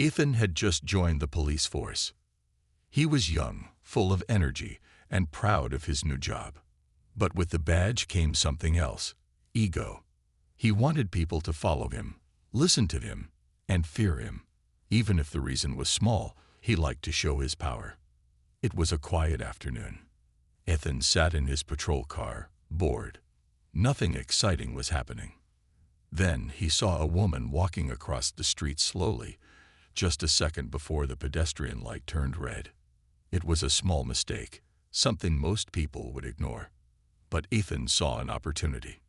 Ethan had just joined the police force. He was young, full of energy, and proud of his new job. But with the badge came something else: ego. He wanted people to follow him, listen to him, and fear him. Even if the reason was small, he liked to show his power. It was a quiet afternoon. Ethan sat in his patrol car, bored. Nothing exciting was happening. Then he saw a woman walking across the street slowly, just a second before the pedestrian light turned red. It was a small mistake, something most people would ignore. But Ethan saw an opportunity.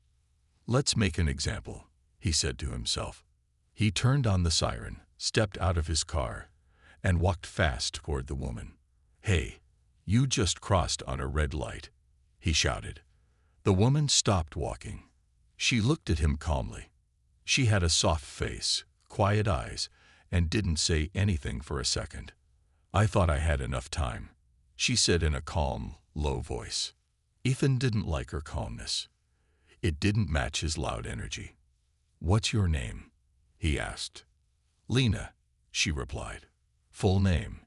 "Let's make an example," he said to himself. He turned on the siren, stepped out of his car, and walked fast toward the woman. "Hey, you just crossed on a red light," he shouted. The woman stopped walking. She looked at him calmly. She had a soft face, quiet eyes, and didn't say anything for a second. "I thought I had enough time," she said in a calm, low voice. Ethan didn't like her calmness. It didn't match his loud energy. "What's your name?" he asked. "Lena," she replied. "Full name?"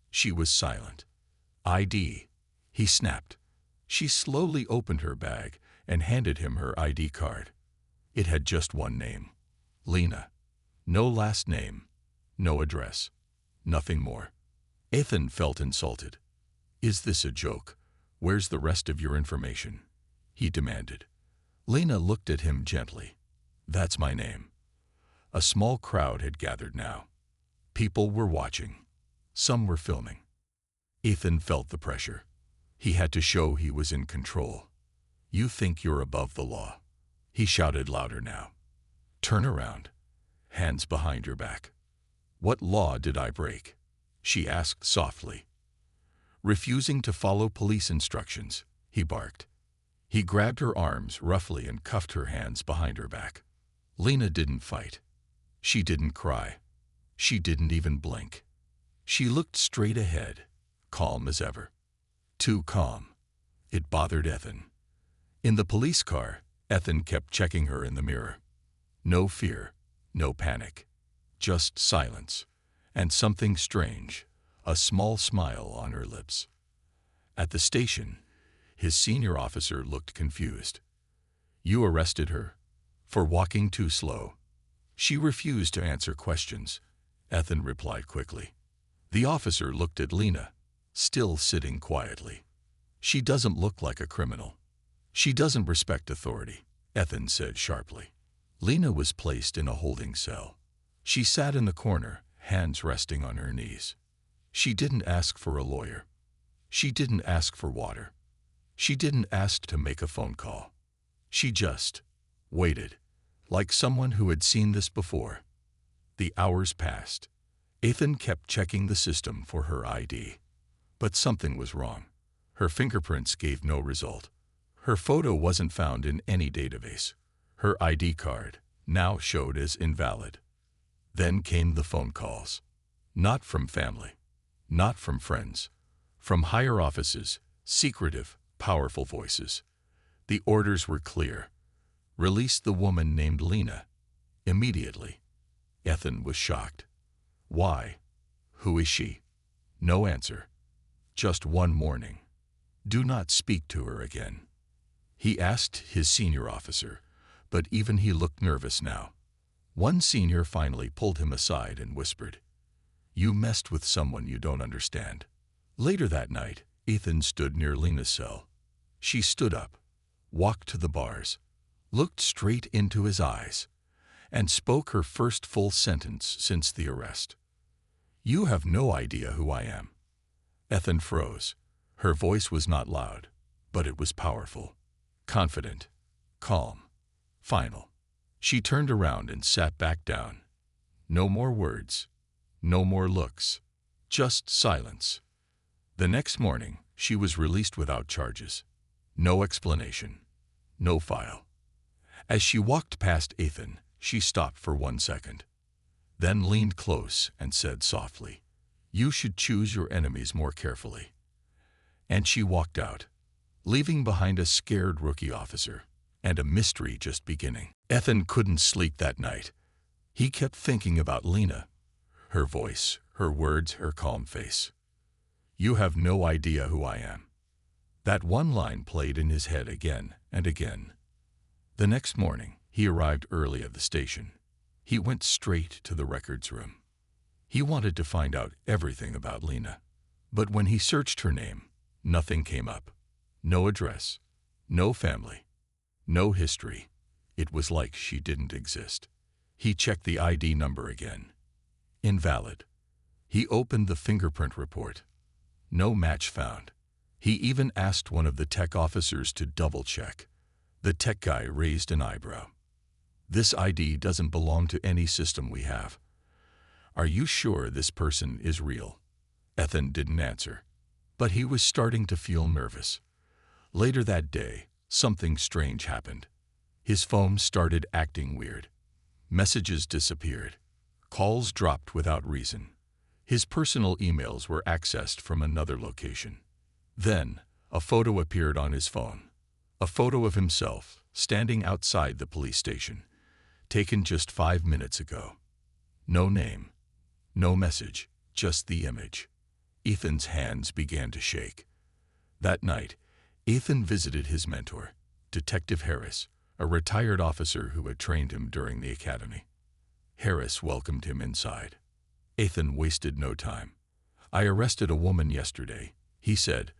She was silent. "ID," he snapped. She slowly opened her bag and handed him her ID card. It had just one name: Lena. No last name, no address, nothing more. Ethan felt insulted. "Is this a joke? Where's the rest of your information?" he demanded. Lena looked at him gently. "That's my name." A small crowd had gathered now. People were watching. Some were filming. Ethan felt the pressure. He had to show he was in control. "You think you're above the law," he shouted louder now. "Turn around. Hands behind your back." "What law did I break?" she asked softly. Refusing to follow police instructions, he barked. He grabbed her arms roughly and cuffed her hands behind her back. Lena didn't fight. She didn't cry. She didn't even blink. She looked straight ahead, calm as ever. Too calm. It bothered Ethan. In the police car, Ethan kept checking her in the mirror. No fear, no panic. Just silence, and something strange, a small smile on her lips. At the station, his senior officer looked confused. "You arrested her for walking too slow." She refused to answer questions. Ethan replied quickly. The officer looked at Lena, still sitting quietly. "She doesn't look like a criminal. She doesn't respect authority," Ethan said sharply. Lena was placed in a holding cell. She sat in the corner, hands resting on her knees. She didn't ask for a lawyer. She didn't ask for water. She didn't ask to make a phone call. She just waited, like someone who had seen this before. The hours passed. Ethan kept checking the system for her ID. But something was wrong. Her fingerprints gave no result. Her photo wasn't found in any database. Her ID card now showed as invalid. Then came the phone calls. Not from family, not from friends, from higher offices, secretive, powerful voices. The orders were clear. Release the woman named Lena immediately. Ethan was shocked. Why? Who is she? No answer. Just one warning. Do not speak to her again. He asked his senior officer, but even he looked nervous now. One senior finally pulled him aside and whispered, "You messed with someone you don't understand." Later that night, Ethan stood near Lena's cell. She stood up, walked to the bars, looked straight into his eyes, and spoke her first full sentence since the arrest. "You have no idea who I am." Ethan froze. Her voice was not loud, but it was powerful, confident, calm, final. She turned around and sat back down. No more words, no more looks, just silence. The next morning, she was released without charges. No explanation, no file. As she walked past Ethan, she stopped for 1 second, then leaned close and said softly, "You should choose your enemies more carefully." And she walked out, leaving behind a scared rookie officer and a mystery just beginning. Ethan couldn't sleep that night. He kept thinking about Lena, Her voice, her words, her calm face. "You have no idea who I am." That one line played in his head again and again. The next morning, he arrived early at the station. He went straight to the records room. He wanted to find out everything about Lena. But when he searched her name, nothing came up. No address, no family, no history. It was like she didn't exist. He checked the ID number again. Invalid. He opened the fingerprint report. No match found. He even asked one of the tech officers to double-check. The tech guy raised an eyebrow. "This ID doesn't belong to any system we have. Are you sure this person is real?" Ethan didn't answer, but he was starting to feel nervous. Later that day, something strange happened. His phone started acting weird. Messages disappeared. Calls dropped without reason. His personal emails were accessed from another location. Then, a photo appeared on his phone. A photo of himself, standing outside the police station, taken just 5 minutes ago. No name, no message, just the image. Ethan's hands began to shake. That night, Ethan visited his mentor, Detective Harris, a retired officer who had trained him during the academy. Harris welcomed him inside. Ethan wasted no time. "I arrested a woman yesterday," he said.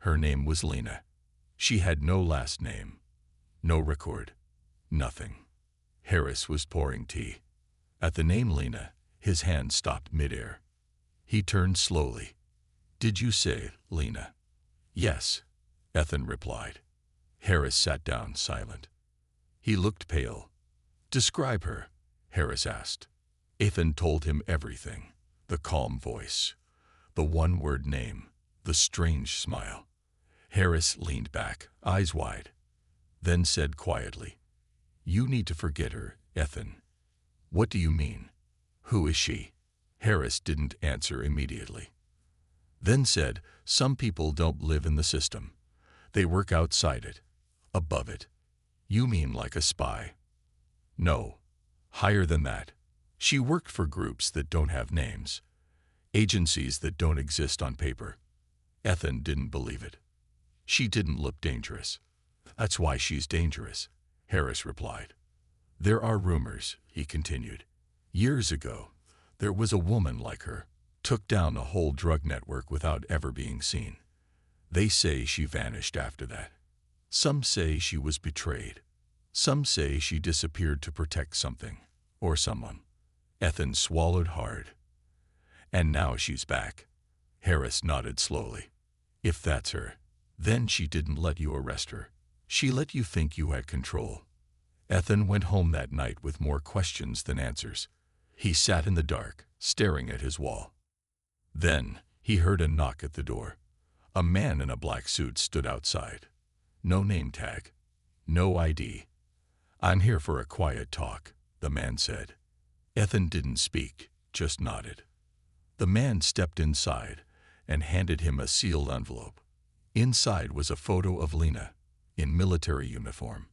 "Her name was Lena. She had no last name, no record, nothing." Harris was pouring tea. At the name Lena, his hand stopped midair. He turned slowly. "Did you say Lena?" "Yes," Ethan replied. Harris sat down silent. He looked pale. "Describe her," Harris asked. Ethan told him everything. The calm voice, the one-word name, the strange smile. Harris leaned back, eyes wide, then said quietly, "You need to forget her, Ethan." "What do you mean? Who is she?" Harris didn't answer immediately. Then said, "Some people don't live in the system. They work outside it, above it." "You mean like a spy?" "No, higher than that. She worked for groups that don't have names, agencies that don't exist on paper." Ethan didn't believe it. "She didn't look dangerous." "That's why she's dangerous," Harris replied. "There are rumors," he continued. "Years ago, there was a woman like her, took down a whole drug network without ever being seen. They say she vanished after that. Some say she was betrayed. Some say she disappeared to protect something or someone." Ethan swallowed hard. "And now she's back." Harris nodded slowly. "If that's her, then she didn't let you arrest her. She let you think you had control." Ethan went home that night with more questions than answers. He sat in the dark, staring at his wall. Then he heard a knock at the door. A man in a black suit stood outside. No name tag, no ID. "I'm here for a quiet talk," the man said. Ethan didn't speak, just nodded. The man stepped inside and handed him a sealed envelope. Inside was a photo of Lena, in military uniform.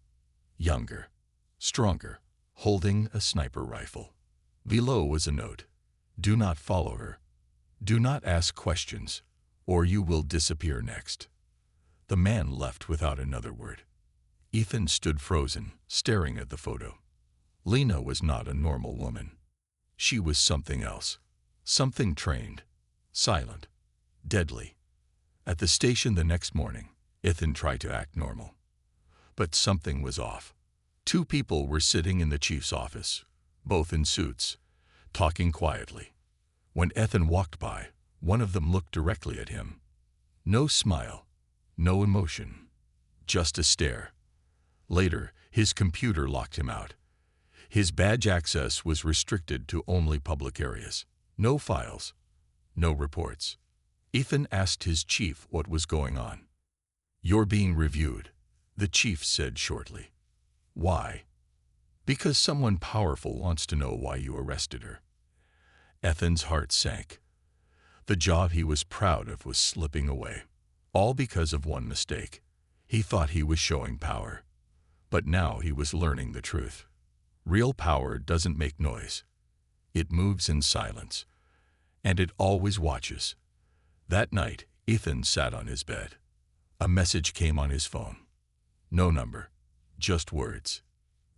Younger, stronger, holding a sniper rifle. Below was a note. "Do not follow her. Do not ask questions, or you will disappear next." The man left without another word. Ethan stood frozen, staring at the photo. Lena was not a normal woman. She was something else. Something trained, silent, deadly. At the station the next morning, Ethan tried to act normal. But something was off. Two people were sitting in the chief's office, both in suits, talking quietly. When Ethan walked by, one of them looked directly at him. No smile, no emotion, just a stare. Later, his computer locked him out. His badge access was restricted to only public areas. No files, no reports. Ethan asked his chief what was going on. "You're being reviewed," the chief said shortly. "Why?" "Because someone powerful wants to know why you arrested her." Ethan's heart sank. The job he was proud of was slipping away, all because of one mistake. He thought he was showing power, but now he was learning the truth. Real power doesn't make noise. It moves in silence, and it always watches. That night, Ethan sat on his bed. A message came on his phone. No number, just words.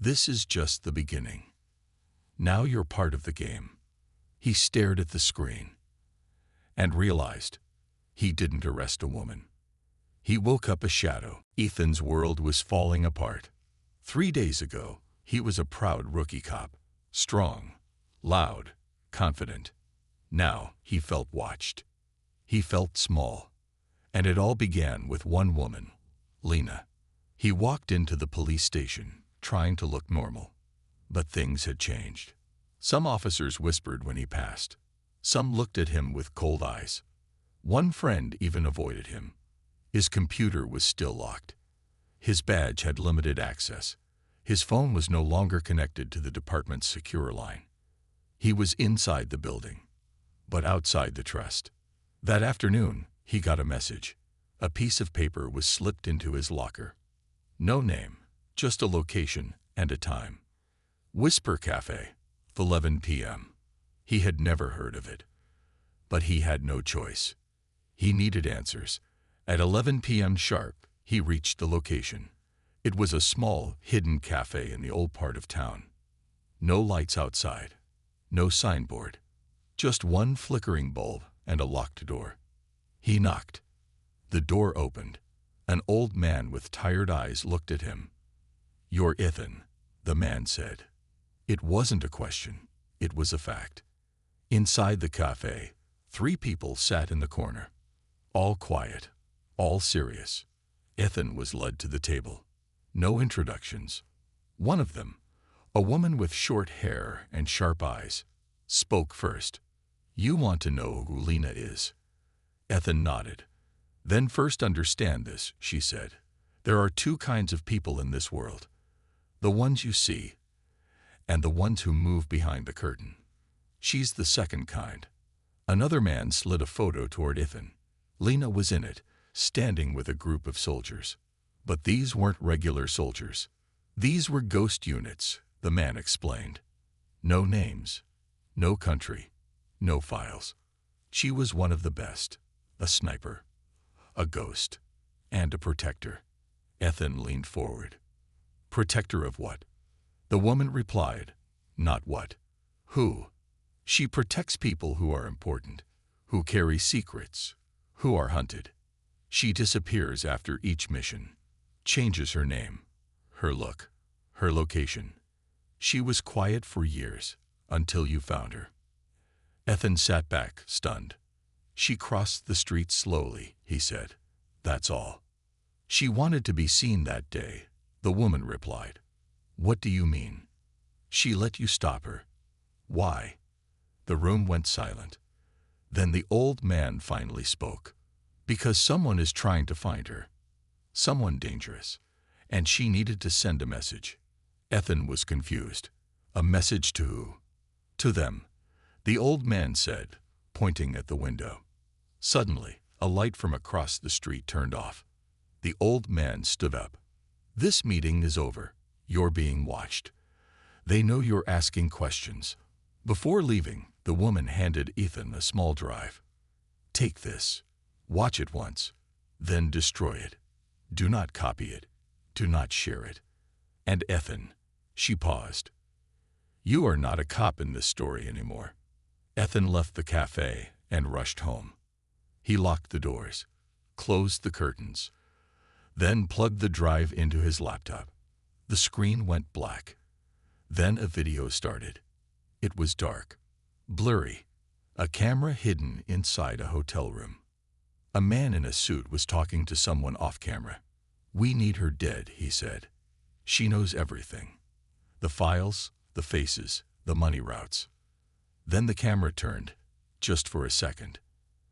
This is just the beginning. Now you're part of the game. He stared at the screen and realized he didn't arrest a woman. He woke up a shadow. Ethan's world was falling apart. 3 days ago, he was a proud rookie cop, strong, loud, confident. Now he felt watched. He felt small. And it all began with one woman, Lena. He walked into the police station, trying to look normal. But things had changed. Some officers whispered when he passed. Some looked at him with cold eyes. One friend even avoided him. His computer was still locked. His badge had limited access. His phone was no longer connected to the department's secure line. He was inside the building, but outside the trust. That afternoon, he got a message. A piece of paper was slipped into his locker. No name, just a location and a time. Whisper Cafe, 11 p.m. He had never heard of it. But he had no choice. He needed answers. At 11 p.m. sharp, he reached the location. It was a small, hidden cafe in the old part of town. No lights outside. No signboard. Just one flickering bulb and a locked door. He knocked. The door opened. An old man with tired eyes looked at him. "You're Ethan," the man said. It wasn't a question. It was a fact. Inside the cafe, 3 people sat in the corner. All quiet. All serious. Ethan was led to the table. No introductions. One of them, a woman with short hair and sharp eyes, spoke first. "You want to know who Lena is?" Ethan nodded. "Then first understand this," she said. "There are 2 kinds of people in this world. The ones you see, and the ones who move behind the curtain. She's the second kind." Another man slid a photo toward Ethan. Lena was in it, standing with a group of soldiers. But these weren't regular soldiers. These were ghost units, the man explained. No names, no country, no files. She was one of the best, a sniper, a ghost, and a protector. Ethan leaned forward. "Protector of what?" The woman replied, "Not what. Who? She protects people who are important, who carry secrets, who are hunted. She disappears after each mission, changes her name, her look, her location. She was quiet for years, until you found her." Ethan sat back, stunned. "She crossed the street slowly," he said. "That's all." "She wanted to be seen that day," the woman replied. "What do you mean?" "She let you stop her." "Why?" The room went silent. Then the old man finally spoke. "Because someone is trying to find her. Someone dangerous. And she needed to send a message." Ethan was confused. "A message to who?" "To them," the old man said, pointing at the window. Suddenly, a light from across the street turned off. The old man stood up. "This meeting is over. You're being watched. They know you're asking questions." Before leaving, the woman handed Ethan a small drive. "Take this. Watch it once. Then destroy it. Do not copy it. Do not share it. And Ethan," she paused, "you are not a cop in this story anymore." Ethan left the cafe and rushed home. He locked the doors, closed the curtains, then plugged the drive into his laptop. The screen went black. Then a video started. It was dark, blurry, a camera hidden inside a hotel room. A man in a suit was talking to someone off camera. "We need her dead," he said. "She knows everything. The files, the faces, the money routes." Then the camera turned, just for a second.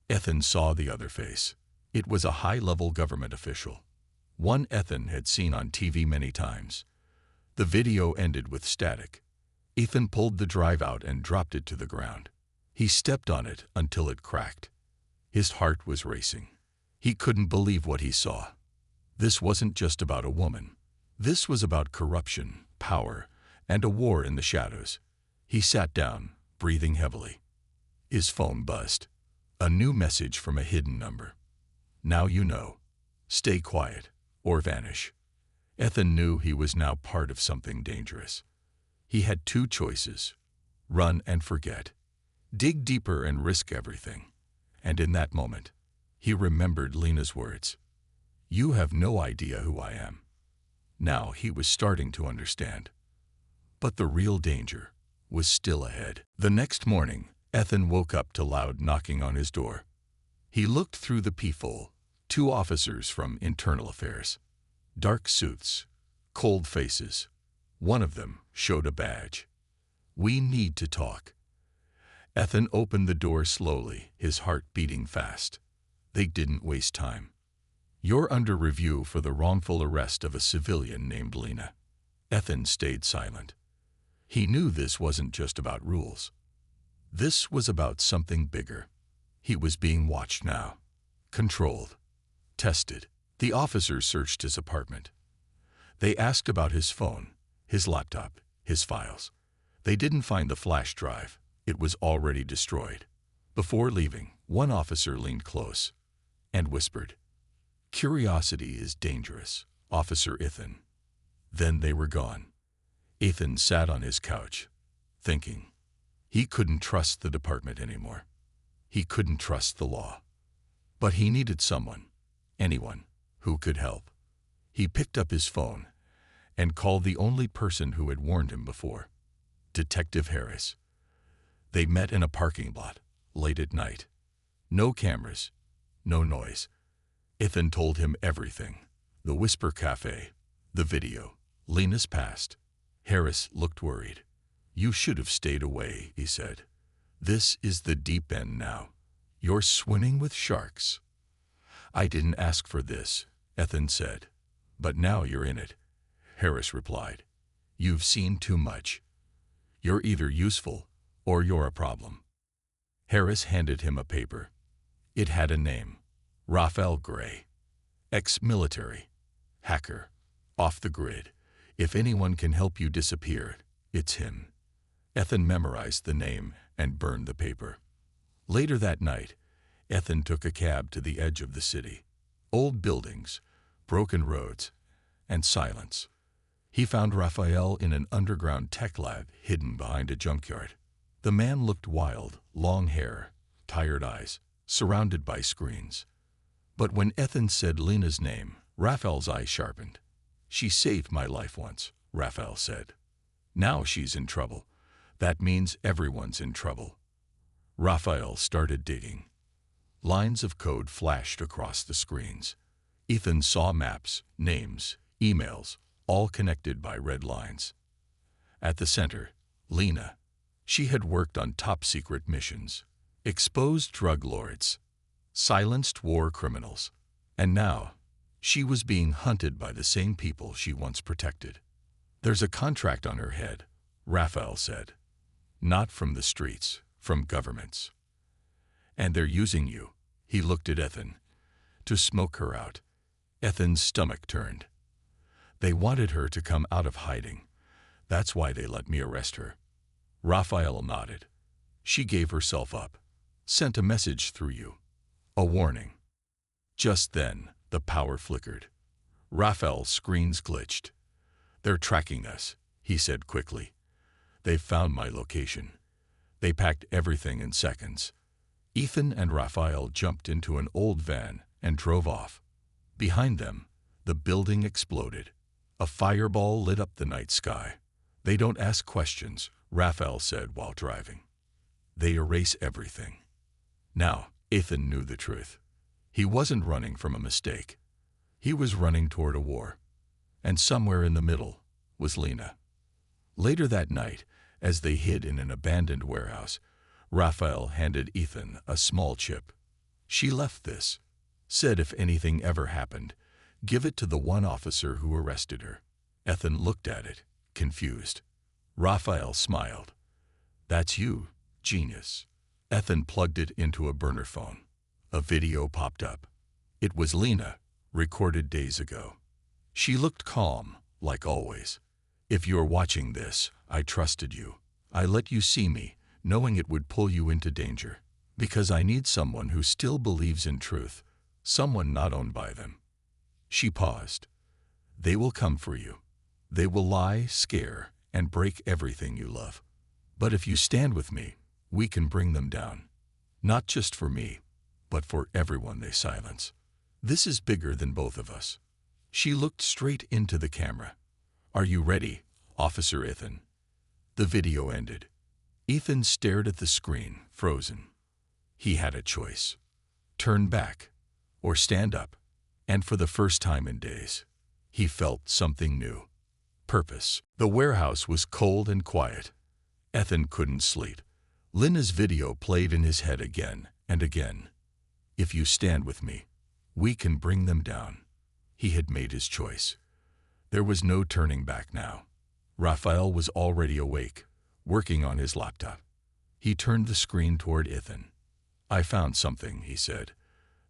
Ethan saw the other face. It was a high-level government official. One Ethan had seen on TV many times. The video ended with static. Ethan pulled the drive out and dropped it to the ground. He stepped on it until it cracked. His heart was racing. He couldn't believe what he saw. This wasn't just about a woman. This was about corruption, power, and a war in the shadows. He sat down, breathing heavily. His phone buzzed. A new message from a hidden number. Now you know. Stay quiet or vanish. Ethan knew he was now part of something dangerous. He had two choices: run and forget, dig deeper and risk everything. And in that moment, he remembered Lena's words. You have no idea who I am. Now he was starting to understand. But the real danger was still ahead. The next morning, Ethan woke up to loud knocking on his door. He looked through the peephole. Two officers from Internal Affairs. Dark suits, cold faces. One of them showed a badge. We need to talk. Ethan opened the door slowly, his heart beating fast. They didn't waste time. You're under review for the wrongful arrest of a civilian named Lena. Ethan stayed silent. He knew this wasn't just about rules. This was about something bigger. He was being watched now, controlled, tested. The officers searched his apartment. They asked about his phone, his laptop, his files. They didn't find the flash drive. It was already destroyed. Before leaving, one officer leaned close and whispered, Curiosity is dangerous, Officer Ethan. Then they were gone. Ethan sat on his couch, thinking. He couldn't trust the department anymore. He couldn't trust the law. But he needed someone, anyone, who could help. He picked up his phone and called the only person who had warned him before, Detective Harris. They met in a parking lot, late at night. No cameras, no noise. Ethan told him everything. The Whisper Cafe, the video, Lena's past. Harris looked worried. You should have stayed away, he said. This is the deep end now. You're swimming with sharks. I didn't ask for this, Ethan said. But now you're in it. Harris replied. You've seen too much. You're either useful or you're a problem. Harris handed him a paper. It had a name. Raphael Gray. Ex-military. Hacker. Off the grid. If anyone can help you disappear, it's him. Ethan memorized the name and burned the paper. Later that night, Ethan took a cab to the edge of the city. Old buildings, broken roads, and silence. He found Raphael in an underground tech lab hidden behind a junkyard. The man looked wild, long hair, tired eyes, surrounded by screens. But when Ethan said Lena's name, Raphael's eyes sharpened. She saved my life once, Raphael said. Now she's in trouble. That means everyone's in trouble. Raphael started digging. Lines of code flashed across the screens. Ethan saw maps, names, emails, all connected by red lines. At the center, Lena. She had worked on top-secret missions, exposed drug lords, silenced war criminals, and now she was being hunted by the same people she once protected. There's a contract on her head, Raphael said. Not from the streets, from governments. And they're using you, he looked at Ethan, to smoke her out. Ethan's stomach turned. They wanted her to come out of hiding. That's why they let me arrest her. Raphael nodded. She gave herself up, sent a message through you, a warning. Just then, the power flickered. Raphael's screens glitched. They're tracking us, he said quickly. They've found my location. They packed everything in seconds. Ethan and Raphael jumped into an old van and drove off. Behind them, the building exploded. A fireball lit up the night sky. They don't ask questions, Raphael said while driving. They erase everything. Now, Ethan knew the truth. He wasn't running from a mistake. He was running toward a war. And somewhere in the middle was Lena. Later that night, as they hid in an abandoned warehouse, Raphael handed Ethan a small chip. She left this, said if anything ever happened, give it to the one officer who arrested her. Ethan looked at it, confused. Raphael smiled. That's you, genius. Ethan plugged it into a burner phone. A video popped up. It was Lena, recorded days ago. She looked calm, like always. If you're watching this, I trusted you. I let you see me, knowing it would pull you into danger. Because I need someone who still believes in truth, someone not owned by them. She paused. They will come for you. They will lie, scare, and break everything you love. But if you stand with me, we can bring them down. Not just for me, but for everyone they silence. This is bigger than both of us. She looked straight into the camera. Are you ready, Officer Ethan? The video ended. Ethan stared at the screen, frozen. He had a choice. Turn back, or stand up. And for the first time in days, he felt something new. Purpose. The warehouse was cold and quiet. Ethan couldn't sleep. Lena's video played in his head again and again. If you stand with me, we can bring them down. He had made his choice. There was no turning back now. Raphael was already awake, working on his laptop. He turned the screen toward Ethan. I found something, he said.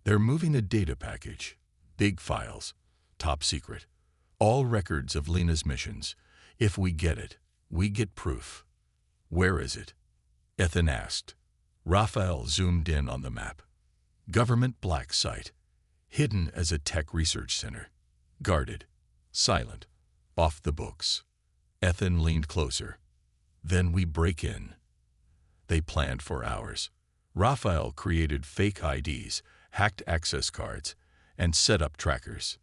They're moving a data package. Big files. Top secret. All records of Lena's missions. If we get it, we get proof. Where is it? Ethan asked. Raphael zoomed in on the map. Government black site. Hidden as a tech research center. Guarded. Silent. Off the books. Ethan leaned closer. Then we break in. They planned for hours. Raphael created fake IDs, hacked access cards, and set up trackers.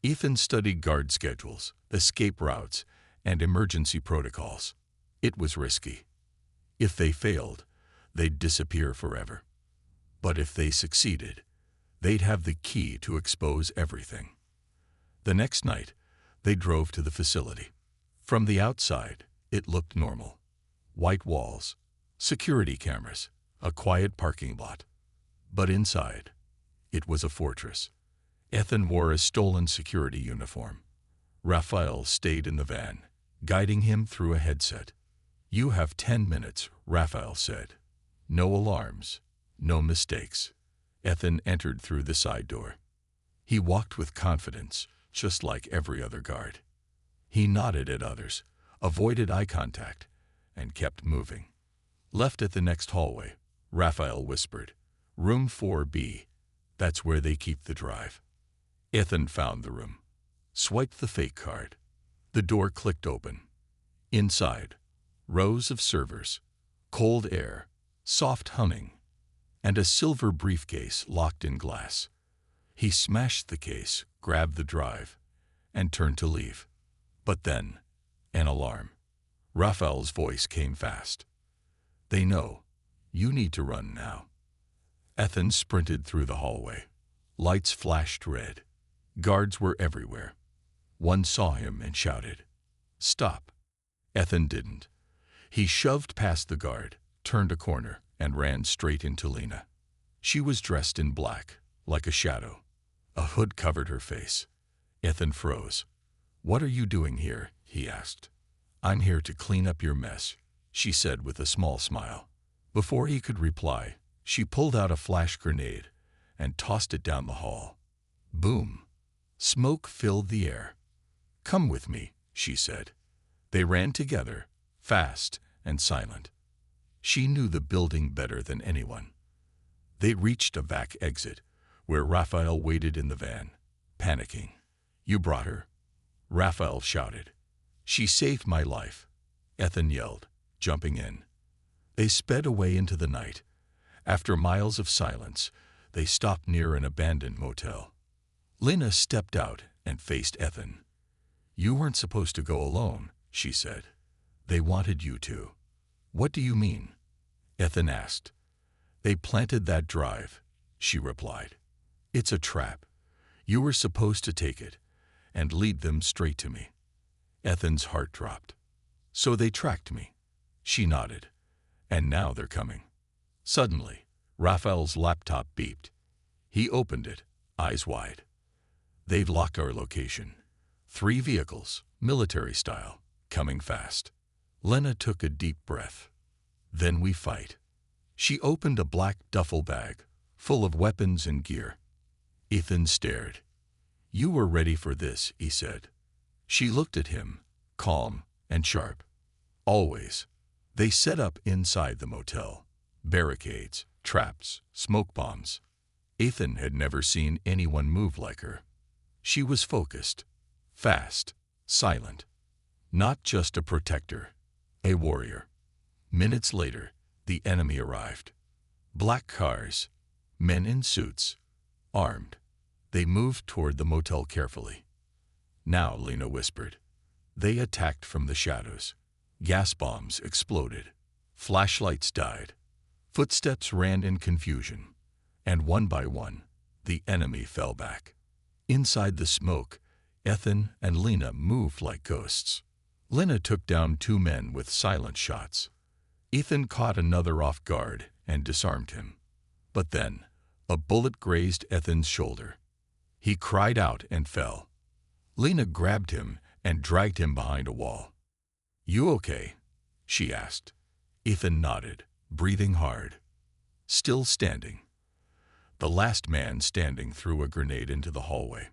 Ethan studied guard schedules, escape routes, and emergency protocols. It was risky. If they failed, they'd disappear forever. But if they succeeded, they'd have the key to expose everything. The next night, they drove to the facility. From the outside, it looked normal. White walls, security cameras, a quiet parking lot. But inside, it was a fortress. Ethan wore a stolen security uniform. Raphael stayed in the van, guiding him through a headset. You have 10 minutes, Raphael said. No alarms, no mistakes. Ethan entered through the side door. He walked with confidence, just like every other guard. He nodded at others, avoided eye contact, and kept moving. Left at the next hallway, Raphael whispered, Room 4B. That's where they keep the drive. Ethan found the room, swiped the fake card. The door clicked open. Inside, rows of servers, cold air, soft humming, and a silver briefcase locked in glass. He smashed the case, grabbed the drive, and turned to leave. But then, an alarm. Raphael's voice came fast. They know. You need to run now. Ethan sprinted through the hallway. Lights flashed red. Guards were everywhere. One saw him and shouted, Stop. Ethan didn't. He shoved past the guard, turned a corner, and ran straight into Lena. She was dressed in black, like a shadow. A hood covered her face. Ethan froze. What are you doing here? He asked. I'm here to clean up your mess, she said with a small smile. Before he could reply, she pulled out a flash grenade and tossed it down the hall. Boom. Smoke filled the air. Come with me, she said. They ran together, fast and silent. She knew the building better than anyone. They reached a back exit, where Raphael waited in the van, panicking. You brought her? Raphael shouted. She saved my life, Ethan yelled, jumping in. They sped away into the night. After miles of silence, they stopped near an abandoned motel. Lena stepped out and faced Ethan. You weren't supposed to go alone, she said. They wanted you to. What do you mean? Ethan asked. They planted that drive, she replied. It's a trap. You were supposed to take it and lead them straight to me. Ethan's heart dropped. So they tracked me. She nodded. And now they're coming. Suddenly, Raphael's laptop beeped. He opened it, eyes wide. They've locked our location. 3 vehicles, military style, coming fast. Lena took a deep breath. Then we fight. She opened a black duffel bag, full of weapons and gear. Ethan stared. You were ready for this, he said. She looked at him, calm and sharp. Always. They set up inside the motel. Barricades, traps, smoke bombs. Ethan had never seen anyone move like her. She was focused, fast, silent. Not just a protector, a warrior. Minutes later, the enemy arrived. Black cars, men in suits, armed. They moved toward the motel carefully. Now, Lena whispered. They attacked from the shadows. Gas bombs exploded. Flashlights died. Footsteps ran in confusion. And one by one, the enemy fell back. Inside the smoke, Ethan and Lena moved like ghosts. Lena took down 2 men with silent shots. Ethan caught another off guard and disarmed him. But then, a bullet grazed Ethan's shoulder. He cried out and fell. Lena grabbed him and dragged him behind a wall. "You okay?" she asked. Ethan nodded, breathing hard. Still standing. The last man standing threw a grenade into the hallway.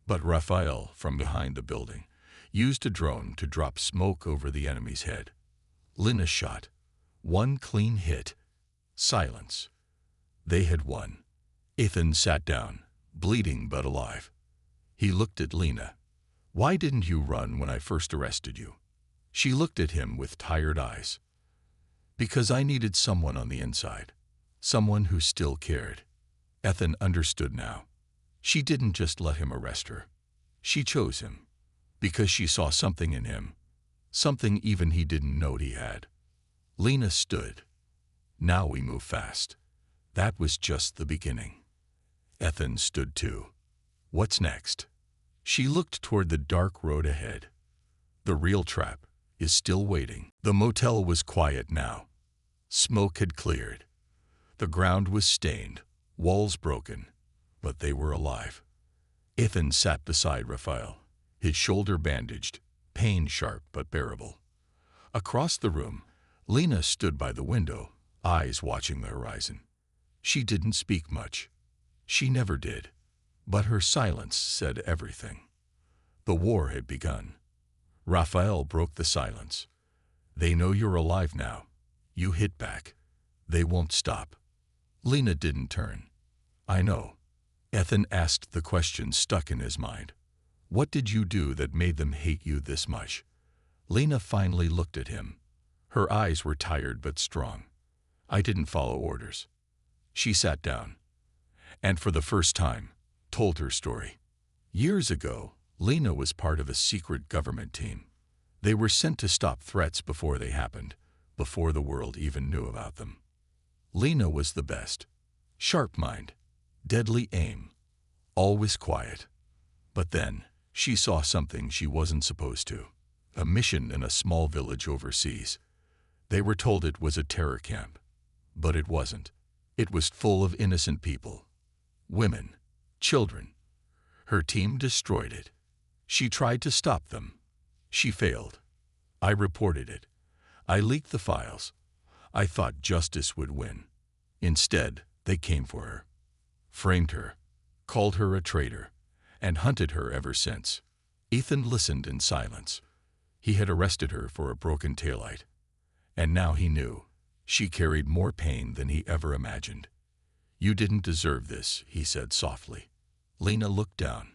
But Raphael, from behind the building, used a drone to drop smoke over the enemy's head. Lena shot. 1 clean hit. Silence. They had won. Ethan sat down, bleeding but alive. He looked at Lena. "Why didn't you run when I first arrested you?" She looked at him with tired eyes. "Because I needed someone on the inside. Someone who still cared." Ethan understood now. She didn't just let him arrest her. She chose him. Because she saw something in him. Something even he didn't know he had. Lena stood. "Now we move fast." That was just the beginning. Ethan stood too. "What's next?" She looked toward the dark road ahead. The real trap is still waiting. The motel was quiet now. Smoke had cleared. The ground was stained, walls broken, but they were alive. Ethan sat beside Raphael, his shoulder bandaged, pain sharp but bearable. Across the room, Lena stood by the window, eyes watching the horizon. She didn't speak much. She never did. But her silence said everything. The war had begun. Raphael broke the silence. "They know you're alive now. You hit back. They won't stop." Lena didn't turn. "I know." Ethan asked the question stuck in his mind. "What did you do that made them hate you this much?" Lena finally looked at him. Her eyes were tired but strong. "I didn't follow orders." She sat down, and for the first time, told her story. Years ago, Lena was part of a secret government team. They were sent to stop threats before they happened, before the world even knew about them. Lena was the best. Sharp mind, deadly aim, always quiet. But then, she saw something she wasn't supposed to. A mission in a small village overseas. They were told it was a terror camp. But it wasn't. It was full of innocent people. Women, children. Her team destroyed it. She tried to stop them. She failed. I reported it. I leaked the files. I thought justice would win. Instead, they came for her. Framed her. Called her a traitor. And hunted her ever since. Ethan listened in silence. He had arrested her for a broken taillight. And now he knew. She carried more pain than he ever imagined. "You didn't deserve this," he said softly. Lena looked down.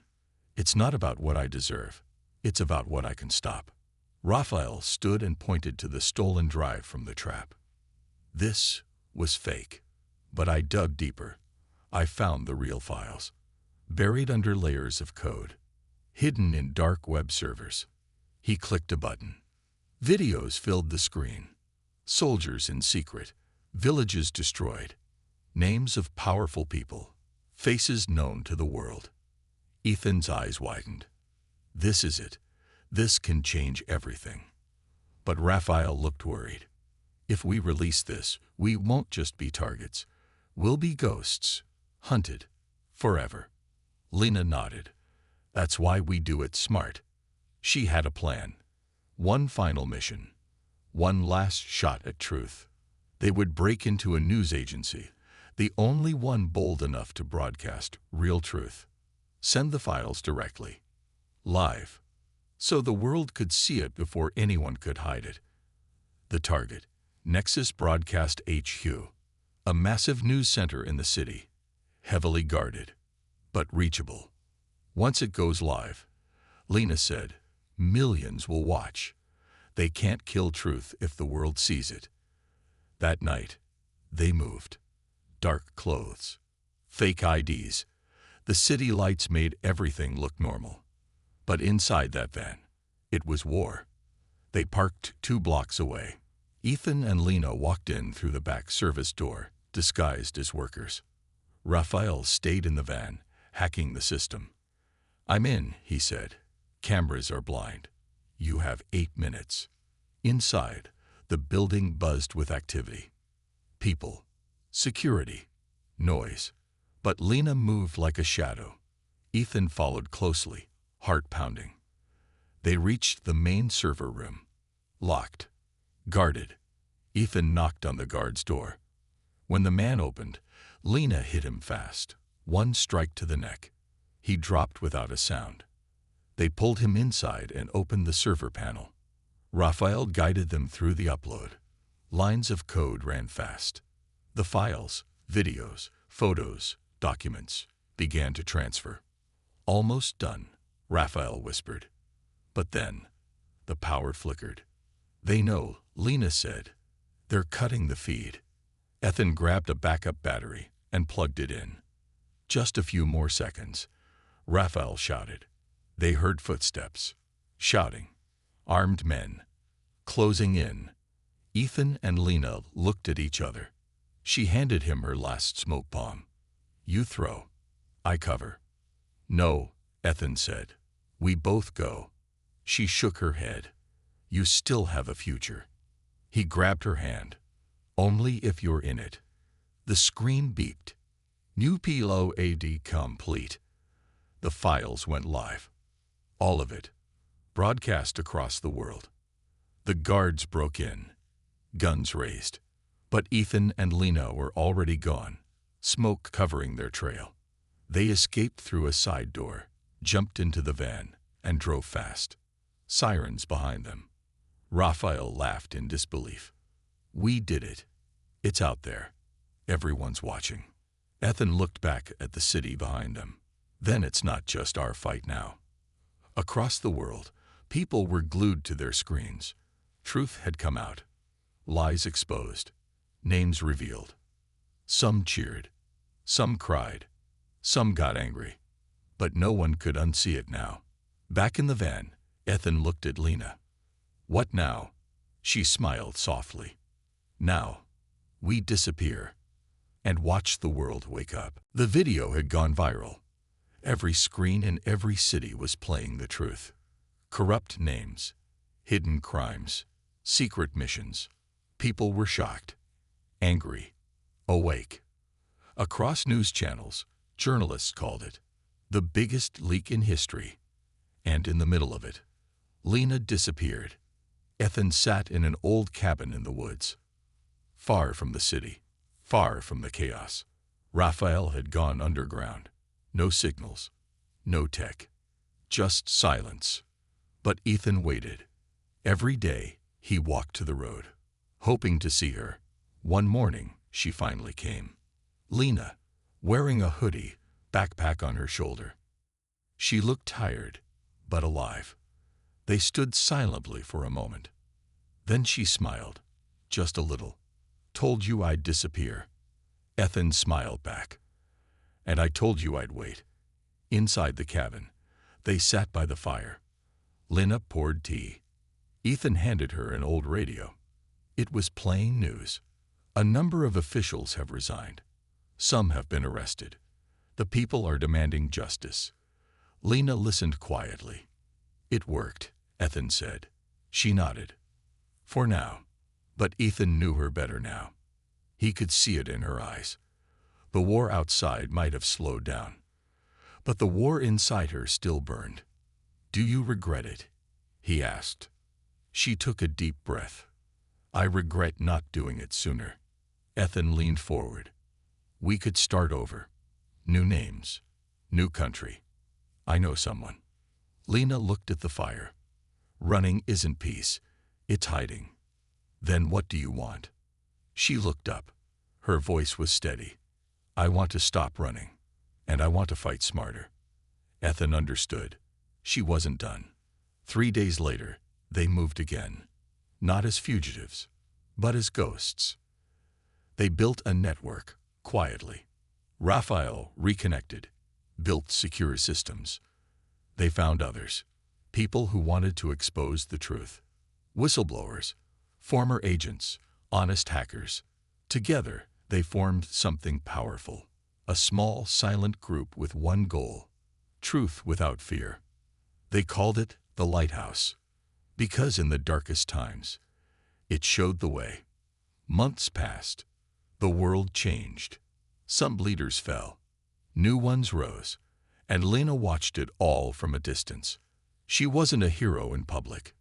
"It's not about what I deserve. It's about what I can stop." Raphael stood and pointed to the stolen drive from the trap. "This was fake. But I dug deeper. I found the real files. Buried under layers of code. Hidden in dark web servers." He clicked a button. Videos filled the screen. Soldiers in secret. Villages destroyed. Names of powerful people. Faces known to the world. Ethan's eyes widened. This is it. This can change everything. But Raphael looked worried. "If we release this, we won't just be targets. We'll be ghosts. Hunted. Forever." Lena nodded. "That's why we do it smart." She had a plan. One final mission. One last shot at truth. They would break into a news agency, the only one bold enough to broadcast real truth. Send the files directly. Live. So the world could see it before anyone could hide it. The target, Nexus Broadcast HQ, a massive news center in the city, heavily guarded, but reachable. Once it goes live, Lena said, millions will watch. They can't kill truth if the world sees it. That night, they moved. Dark clothes, fake IDs. The city lights made everything look normal. But inside that van, it was war. They parked 2 blocks away. Ethan and Lena walked in through the back service door, disguised as workers. Raphael stayed in the van, hacking the system. "I'm in," he said. "Cameras are blind. You have 8 minutes." Inside, the building buzzed with activity. People, security, noise. But Lena moved like a shadow. Ethan followed closely, heart pounding. They reached the main server room. Locked. Guarded. Ethan knocked on the guard's door. When the man opened, Lena hit him fast. 1 strike to the neck. He dropped without a sound. They pulled him inside and opened the server panel. Raphael guided them through the upload. Lines of code ran fast. The files, videos, photos, documents began to transfer. "Almost done," Raphael whispered. But then, the power flickered. "They know," Lena said. "They're cutting the feed." Ethan grabbed a backup battery and plugged it in. Just a few more seconds. Raphael shouted. They heard footsteps. Shouting. Armed men. Closing in. Ethan and Lena looked at each other. She handed him her last smoke bomb. "You throw. I cover." "No," Ethan said. "We both go." She shook her head. "You still have a future." He grabbed her hand. "Only if you're in it." The screen beeped. New Pilo AD complete. The files went live. All of it. Broadcast across the world. The guards broke in. Guns raised. But Ethan and Lena were already gone, smoke covering their trail. They escaped through a side door, jumped into the van, and drove fast. Sirens behind them. Raphael laughed in disbelief. "We did it. It's out there. Everyone's watching." Ethan looked back at the city behind them. Then it's not just our fight now. Across the world, people were glued to their screens. Truth had come out. Lies exposed. Names revealed. Some cheered. Some cried. Some got angry. But no one could unsee it now. Back in the van, Ethan looked at Lena. "What now?" She smiled softly. "Now, we disappear and watch the world wake up." The video had gone viral. Every screen in every city was playing the truth. Corrupt names, hidden crimes, secret missions. People were shocked, angry, awake. Across news channels, journalists called it the biggest leak in history. And in the middle of it, Lena disappeared. Ethan sat in an old cabin in the woods, far from the city, far from the chaos. Raphael had gone underground. No signals, no tech, just silence. But Ethan waited. Every day, he walked to the road, hoping to see her. One morning, she finally came. Lena, wearing a hoodie, backpack on her shoulder. She looked tired, but alive. They stood silently for a moment. Then she smiled, just a little. "Told you I'd disappear." Ethan smiled back. "And I told you I'd wait." Inside the cabin, they sat by the fire. Lena poured tea. Ethan handed her an old radio. It was playing news. "A number of officials have resigned. Some have been arrested. The people are demanding justice." Lena listened quietly. "It worked," Ethan said. She nodded. "For now." But Ethan knew her better now. He could see it in her eyes. The war outside might have slowed down, but the war inside her still burned. "Do you regret it?" he asked. She took a deep breath. "I regret not doing it sooner." Ethan leaned forward. "We could start over. New names, new country. I know someone." Lena looked at the fire. "Running isn't peace, it's hiding." "Then what do you want?" She looked up. Her voice was steady. I want to stop running, and I want to fight smarter. Ethan understood. She wasn't done. 3 days later, they moved again. Not as fugitives, but as ghosts. They built a network, quietly. Raphael reconnected, built secure systems. They found others, people who wanted to expose the truth. Whistleblowers, former agents, honest hackers. Together, they formed something powerful. A small, silent group with one goal: truth without fear. They called it the Lighthouse, because in the darkest times, it showed the way. Months passed. The world changed. Some leaders fell. New ones rose. And Lena watched it all from a distance. She wasn't a hero in public.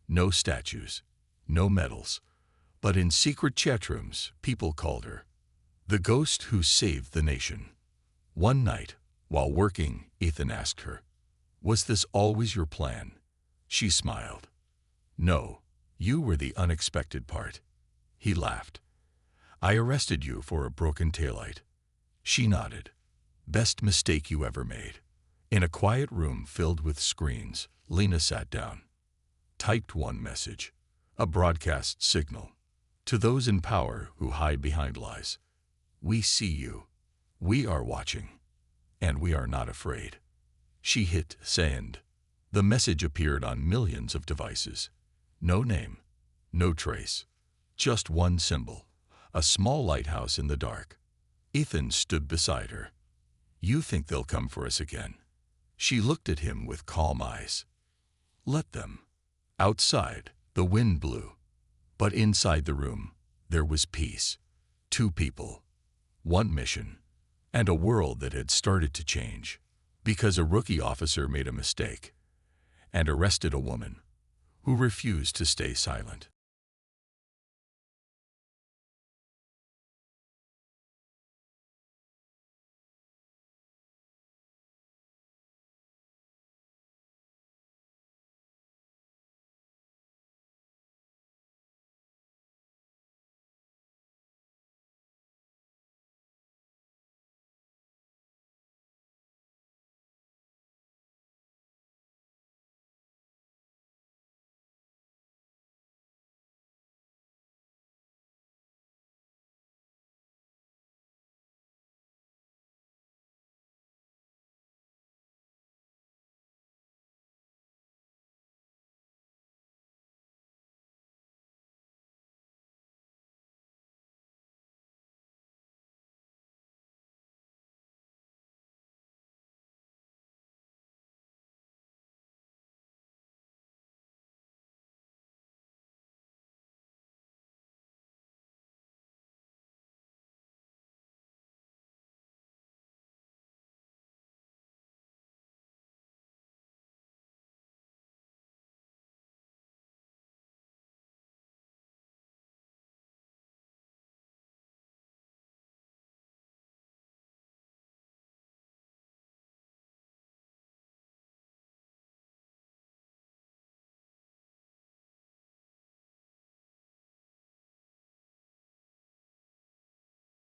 No statues, no medals. But in secret chat rooms, people called her the ghost who saved the nation. One night, while working, Ethan asked her, "Was this always your plan?" She smiled. "No, you were the unexpected part." He laughed. "I arrested you for a broken taillight." She nodded. "Best mistake you ever made." In a quiet room filled with screens, Lena sat down. Typed one message, a broadcast signal. To those in power who hide behind lies: we see you. We are watching. And we are not afraid. She hit send. The message appeared on millions of devices. No name, no trace. Just one symbol. A small lighthouse in the dark. Ethan stood beside her. "You think they'll come for us again?" She looked at him with calm eyes. "Let them." Outside, the wind blew. But inside the room, there was peace. 2 people. 1 mission. And a world that had started to change. Because a rookie officer made a mistake and arrested a woman who refused to stay silent.